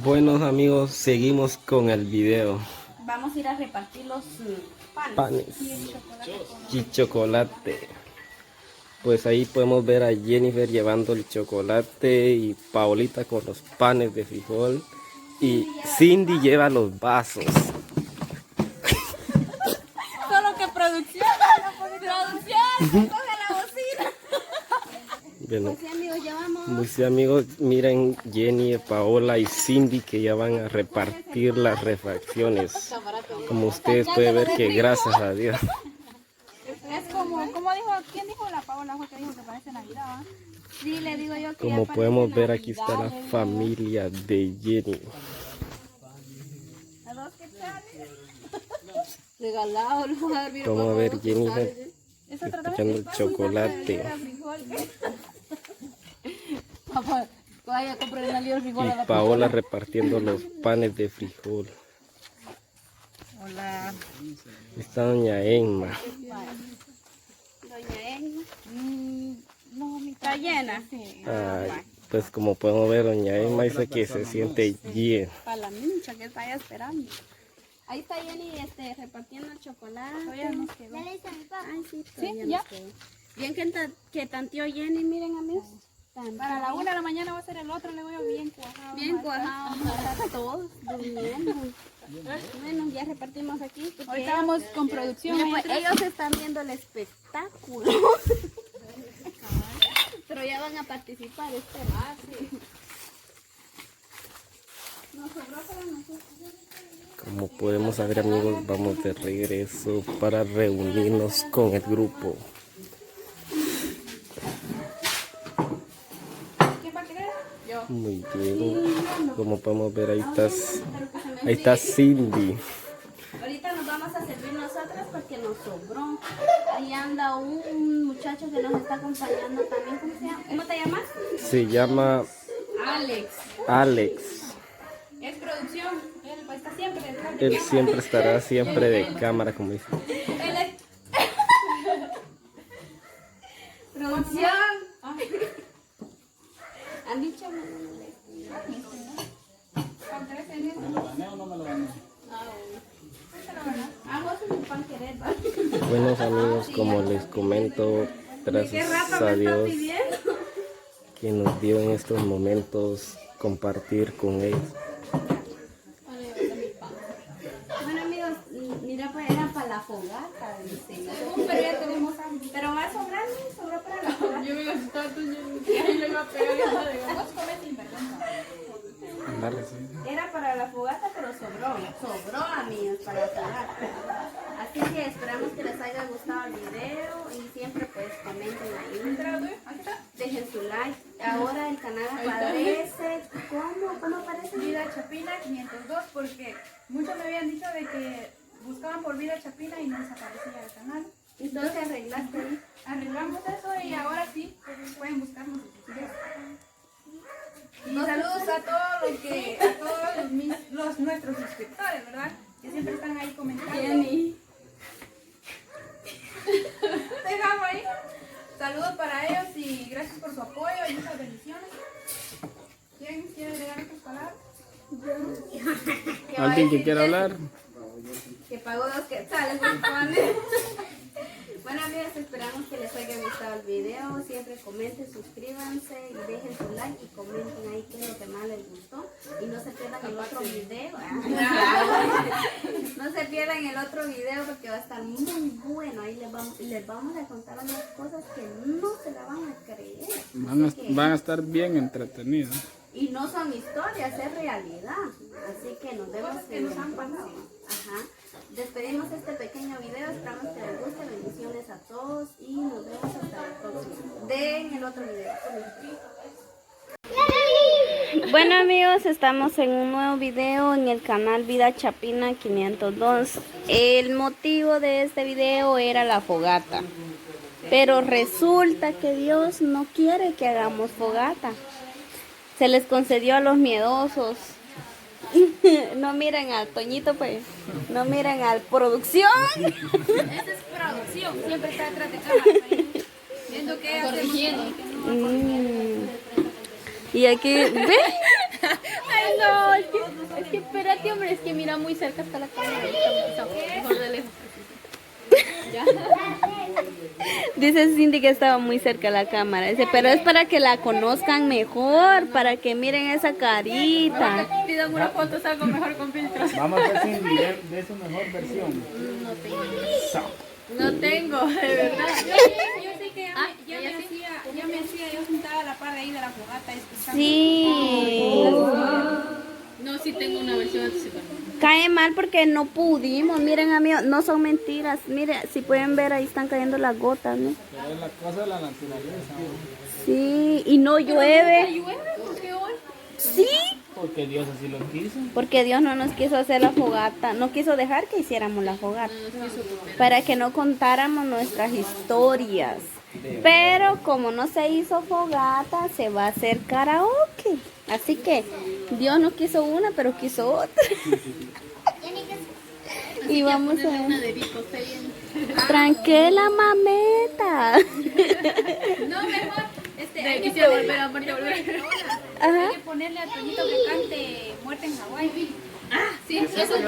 Buenos amigos, seguimos con el video. Vamos a ir a repartir los Panes y y chocolate. Pues ahí podemos ver a Jennifer llevando el chocolate y Paolita con los panes de frijol. Y Cindy lleva los vasos. Solo que producción. Producción, coge la bocina. Bueno, Pues sí, amigos, llevamos. pues sí, amigos, miren Jenny, Paola y Cindy que ya van a repartir las refacciones. Como ustedes pueden ver que gracias a Dios. Es como dijo, ¿quién dijo la Paola? Fue que dijo que parece Navidad, ¿va? Sí, le digo yo que Como ya parece podemos ver, aquí está la Navidad, familia de Jenny. ¿A dos quetzales? Regalado, lo voy a dar, mira, Vamos a por ver favor, Jennifer quetzales. Eso trata escuchando de el papas, chocolate era frijol. Papá, vaya a comprar una libra de frijol a y la Paola repartiendo los panes de frijol. Hola. Está doña Emma. Doña Emma. No, mi está llena. Sí. Ay, pues como podemos ver, doña Emma dice que se siente bien. Para la mincha que está allá esperando. Ahí está Jenny repartiendo el chocolate. Todavía nos quedó. ¿Ya le hice a mi papá? Ay, sí, ¿Sí? todavía ¿Ya? nos quedó. Bien que tanteó Jenny, miren amigos. Para la 1 de la mañana va a ser el otro, le voy a bien cuajado. Bien cuajado, vamos a estar todos durmiendo. Bueno, ya repartimos aquí. porque Ahorita vamos con producción. Mira, pues, nosotros. ellos están viendo el espectáculo. Pero ya van a participar, espera. Sí. Nos sobró para nosotros. Como podemos ver, amigos, vamos de regreso para reunirnos con el grupo. ¿Quién va a querer? Yo. Muy bien. Como podemos ver, ahí está Cindy. Ahorita nos vamos a servir nosotras porque nos sobró. Ahí anda un muchacho que nos está acompañando también. ¿Cómo se llama? ¿Cómo te llamas? Se llama Alex. Alex. Es producción. Él está siempre detrás. Él siempre estará siempre de cámara, como dice. Él es... Producción. Han dicho... Buenos amigos, como les comento, gracias a Dios que nos dio en estos momentos compartir con ellos. Bueno amigos, mira pues era para la fogata, dice. Pero ya tenemos hambre. Pero va a sobrar, ¿no? Sobró para la fogata. Yo me las tanto, yo le iba a pegar y no digo, vos comes sin vergüenza. Era para la fogata, pero sobró amigos para la fogata. Así que esperamos que les haya gustado el video y siempre pues comenten ahí. Dejen su like. Ahora el canal aparece. ¿Cómo aparece? Vida Chapina 502, porque muchos me habían dicho de que buscaban por Vida Chapina y no les aparecía el canal. Entonces arreglaste ahí. Arreglamos eso y ahora sí, pueden buscarnos. Y saludos a todos los nuestros suscriptores, ¿verdad? Que siempre están ahí comentando. Jenny. Dejamos ahí. Saludos para ellos y gracias por su apoyo y muchas bendiciones. ¿Quién quiere agregar otras palabras? ¿Alguien que quiera hablar? Que pagó 2 quetzales por pan. Bueno amigos, esperamos que les haya gustado el video. Siempre comenten, suscríbanse y dejen su like y comenten ahí qué es lo que más les gustó. Y no se pierdan el otro video. No se pierdan el otro video porque va a estar muy bueno. Ahí les vamos a contar unas cosas que no se la van a creer. Van a estar bien entretenidos. Y no son historias, es realidad. Así que nos vemos en el próximo. Ajá. Despedimos este pequeño video. Esperamos que les guste. Bendiciones a todos y nos vemos hasta el próximo. Den el otro video. Bueno amigos, estamos en un nuevo video en el canal Vida Chapina 502. El motivo de este video era la fogata. Pero resulta que Dios no quiere que hagamos fogata. Se les concedió a los miedosos. No miren al Toñito, pues. No miren al producción. Esa es producción, siempre está detrás de cámara. Viendo qué hacemos. Y aquí, ¿ve? Ay, no, es que espérate, hombre, es que mira muy cerca hasta la cámara. Mejor de lejos. Ya. Dice Cindy que estaba muy cerca de la cámara. Dice, pero es para que la conozcan mejor, para que miren esa carita. Pidan una foto, salgo mejor con filtros. Vamos a ver si de su mejor versión. No tengo, de verdad. Yo sé que ya me hacía, yo sentaba a la par de ahí de la fogata escuchando. Sí. No, sí tengo una versión anticipada. Cae mal porque no pudimos. Miren, amigos, no son mentiras. Miren, si pueden ver, ahí están cayendo las gotas, ¿no? Pero es la cosa de la naturaleza. Sí, y no llueve. ¿Llueve? ¿Por qué hoy? Sí. Porque Dios así lo quiso. Porque Dios no nos quiso hacer la fogata, no quiso dejar que hiciéramos la fogata, para que no contáramos nuestras historias. Pero como no se hizo fogata, se va a hacer karaoke. Así que Dios no quiso una, pero quiso otra. Y vamos a Una ver. de Vico, está bien. Tranquila, mameta. No, mejor, hay que Quisiera ponerle- volver a morir, volver. Ajá. hay que ponerle a Toñito que cante Muerte en Hawái. Sí, eso es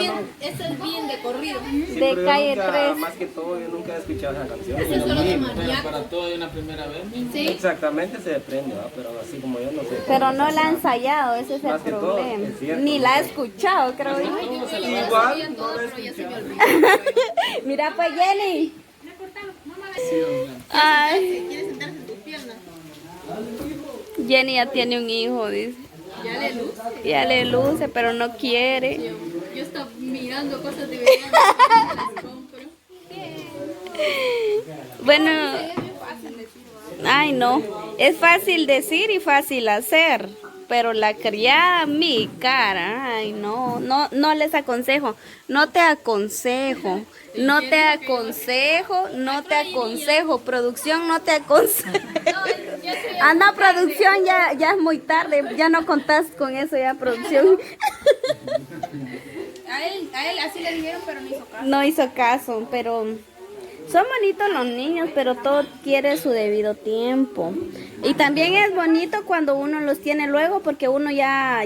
bien de corrido. De calle 3. Más que todo, yo nunca he escuchado esa canción. Eso es solo de Pero maníaco. para todo hay una primera vez. Sí. Exactamente se aprende, ¿va? Pero así como yo no sé. Pero no la ha ensayado, ese es el Más que todo, problema. es cierto. Ni la ha escuchado, creo yo. Igual, no Todo, la he pero ya se me escuchado. olvidó. Mira pues, Jenny. Ay. ¿Quieres sentarse en tus piernas? Jenny ya tiene un hijo, dice. Ya le luce. Ya le luce, pero no quiere. Yo estaba mirando cosas de verano, las compro. Bueno, ay no, es fácil decir y fácil hacer, pero la criada, mi cara, ay no, no les aconsejo, no te aconsejo, no te aconsejo, no te aconsejo, producción, no te aconsejo. Ah, no, producción, ya es muy tarde, ya no contás con eso, ya producción. A él así le dijeron, pero no hizo caso. No hizo caso, pero son bonitos los niños, pero todo quiere su debido tiempo. Y también es bonito cuando uno los tiene luego, porque uno ya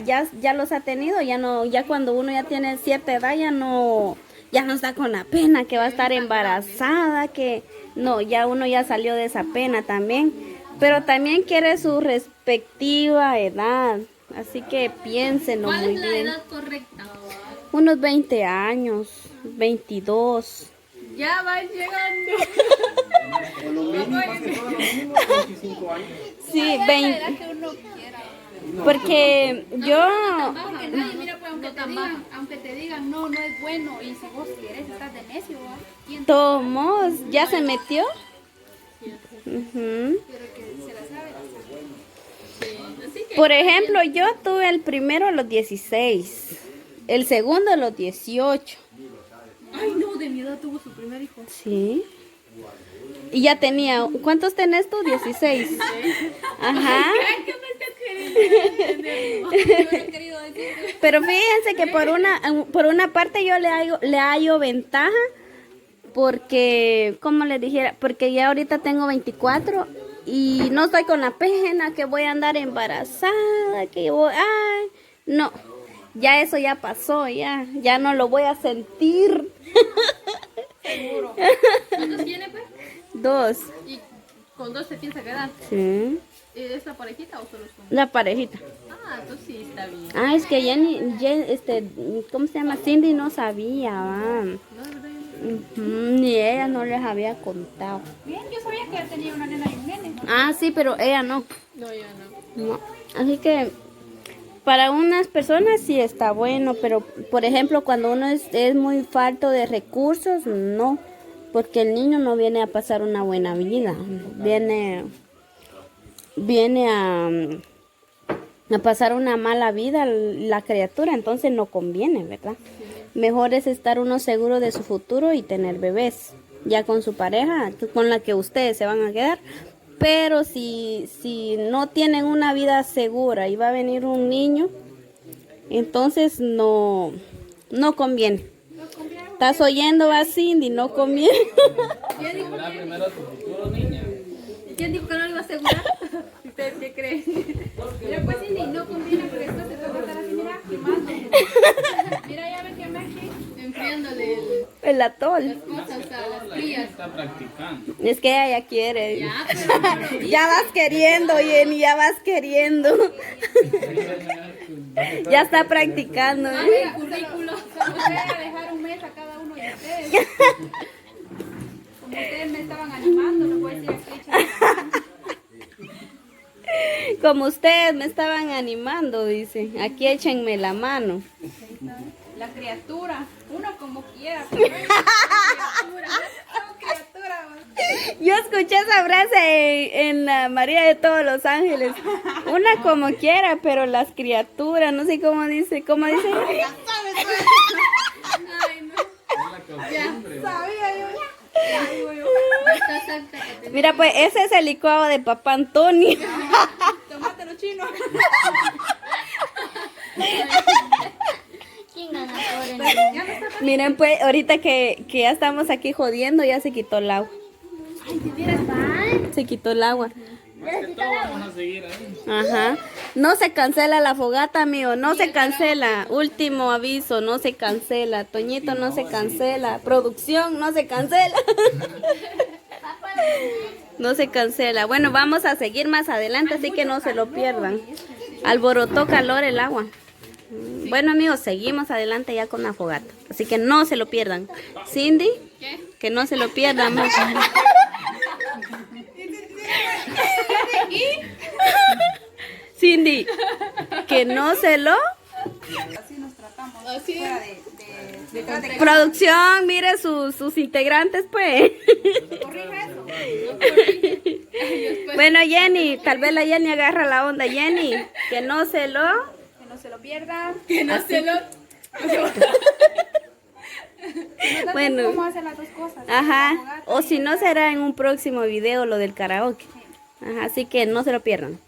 los ha tenido, ya cuando uno ya tiene cierta edad ya no está con la pena que va a estar embarazada, que no, ya uno ya salió de esa pena también. Pero también quiere su respectiva edad, así que piénsenlo ¿Cuál muy es la bien. edad correcta? Unos 20 años, 22. Ya van llegando. Sí, La 20. edad que uno quiera. Porque yo, Porque nadie, mira, pues aunque te digan, no es bueno, y si vos quieres, estás de necio, ¿va? ¿Quién tomos, ya se metió. Ujú. quiere que se la sabe? Así que Por ejemplo, yo tuve el primero a los 16, el segundo a los 18. ay no, de mi edad tuvo su primer hijo. Sí. Y ya tenía, ¿cuántos tenés tú? 16. Ajá. ¿Qué me estás queriendo? Pero fíjense que por una parte yo le hallo ventaja porque, como les dijera, porque ya ahorita tengo 24 y no estoy con la pena que voy a andar embarazada, que voy, ay, no, ya eso ya pasó, ya no lo voy a sentir. ¿Cuántos tiene, pues? 2, ¿Y con dos se piensa quedar? sí, ¿Esta parejita o solo son? la parejita. Ah, entonces sí está bien. Ah, es que ¿cómo se llama? Cindy no sabía, va. No, de verdad yo no. Ujú, ni ella no les había contado. Bien, yo sabía que él tenía una nena y un nene. Ah, sí, pero ella no. No, ya no. No. Así que para unas personas sí está bueno, pero por ejemplo cuando uno es muy falto de recursos, no. Porque el niño no viene a pasar una buena vida. Viene a pasar una mala vida la criatura, entonces no conviene, ¿verdad? Mejor es estar uno seguro de su futuro y tener bebés, ya con su pareja, con la que ustedes se van a quedar. Pero si no tienen una vida segura y va a venir un niño, entonces no conviene. ¿Estás oyendo a Cindy? No conviene. Asegurar primero tu futuro, niña. ¿Quién dijo que no lo iba a asegurar? ¿Usted qué cree? Mira, pues Cindy, no combina porque esto se toca estar así, mira, quemando. Mira, ya me quemé aquí. Enfriándole El las atol. cosas a las crías. Está practicando. Es que ella ya quiere. Ya, pero no lo digas. Ya vas queriendo, Jenny, ya vas queriendo. Ya está practicando. Mande el currículo. Solo voy a dejar un mes a cada uno de ustedes. Como ustedes me estaban animando, no voy a decir aquí echando la mano. Como ustedes me estaban animando, dice. Aquí échenme la mano. La criatura, uno como quiera, pero es criatura. Somos criaturas. Yo escuché esa frase en la María de todos los ángeles. Una como quiera, pero las criaturas, no sé cómo dice, ¿cómo dice? Ay, no. Es la costumbre. Sabía yo. Está santa que te- Mira, pues ese es el licuado de papá Antonio. Tomate los chinos. ¿Quién gana por el- Ya no está tan... Miren, pues ahorita que ya estamos aquí jodiendo, ya se quitó el agua. Ay, ¿te vieras mal? Se quitó el agua. Más que todo vamos a seguir ahí. Ajá. No se cancela la fogata, amigo. No se cancela. Último aviso, no se cancela. Toñito, no se cancela. Producción, no se cancela. No se cancela. Bueno, vamos a seguir más adelante, así que no se lo pierdan. Alborotó calor el agua. Bueno, amigos, seguimos adelante ya con la fogata. Así que no se lo pierdan. Cindy, ¿Qué? que no se lo pierdan. Cindy, que no se lo... Así nos tratamos. Así Fuera es. detrás de Producción, mire sus integrantes, pues. corrige eso. Bueno, Jenny, tal vez la Jenny agarra la onda. Jenny, que no se lo... Que no se lo pierdan. Que no se lo... Bueno. ¿Cómo hacen las dos cosas? Ajá. La fogata O y si no, será en un próximo video lo del karaoke. Ajá, así que no se lo pierdan.